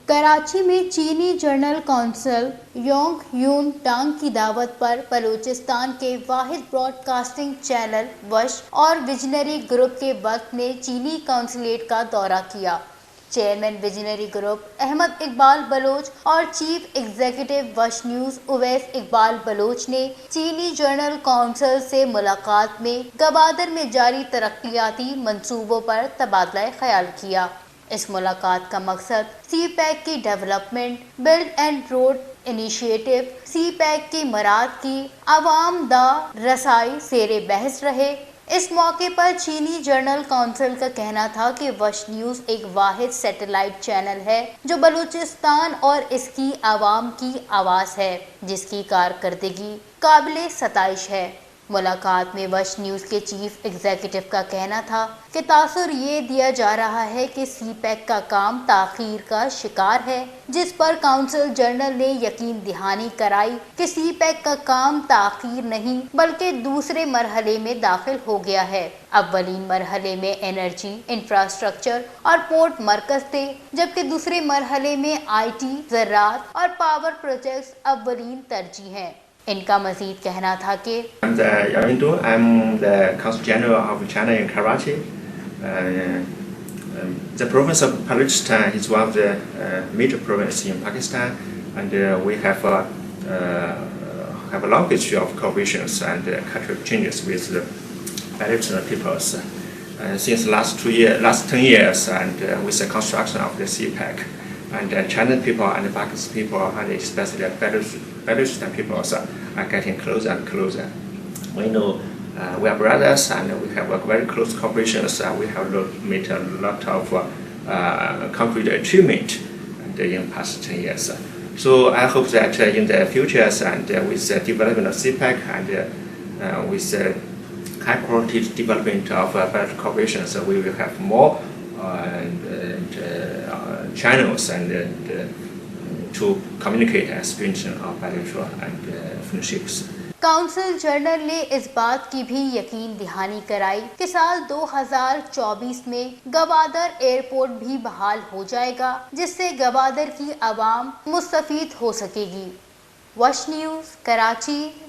کراچی میں چینی general council Jung یون ٹانگ کی دعوت پر بلوچستان کے واحد براڈ کاسٹنگ چینل وش اور ویژنری گروپ کے وفد نے چینی قونصلیٹ کا دورہ کیا۔ Chairman visionary group Ahmed Iqbal Baloch اور chief executive Wish News Awais Iqbal Baloch نے چینی جرنل کونسل سے ملاقات میں گوادر میں جاری ترقیاتی منصوبوں پر تبادلہ خیال کیا۔ اس ملاقات کا مقصد سی پیک کی development, belt and road initiative, CPEC کی مراعات کی عوام دا رسائی زیر بحث رہے۔ اس موقع پر چینی جرنل کونسل کا کہنا تھا کہ وش نیوز ایک واحد سیٹلائٹ چینل ہے جو بلوچستان اور اس کی عوام کی آواز ہے، جس کی کارکردگی قابل ستائش ہے۔ ملاقات میں وش نیوز کے چیف ایگزیکٹو کا کہنا تھا کہ تاثر یہ دیا جا رہا ہے کہ سی پیک کا کام تاخیر کا شکار ہے، جس پر کونسل جنرل نے یقین دہانی کرائی کہ سی پیک کا کام تاخیر نہیں بلکہ دوسرے مرحلے میں داخل ہو گیا ہے۔ اولین مرحلے میں انرجی، انفراسٹرکچر اور پورٹ مرکز تھے، جبکہ دوسرے مرحلے میں آئی ٹی، زراعت اور پاور پروجیکٹس اولین ترجیح ہیں۔ ان کا مزید کہنا تھا کہ I'm the Consul General of China in Karachi. The province of Balochistan is one of the major provinces in Pakistan, and we have a long history of cooperation and cultural exchanges with the Balochistan peoples. Since last 10 years, and with the construction of the CPEC, and Chinese people and Pakistan people, and especially Balochistan people, are getting closer and closer. We know we are brothers, and we have a very close cooperation. We have made a lot of concrete achievement in the past 10 years. So I hope that in the future, and with the development of CPEC and with the high quality development of better cooperation, so we will have more channels and to communicate and strengthen our bilateral and friendships. Council general نے اس بات کی بھی یقین دہانی کرائی کہ سال 2024 میں گوادر ایئرپورٹ بھی بحال ہو جائے گا، جس سے گوادر کی عوام مستفید ہو سکے گی۔ وش نیوز، کراچی۔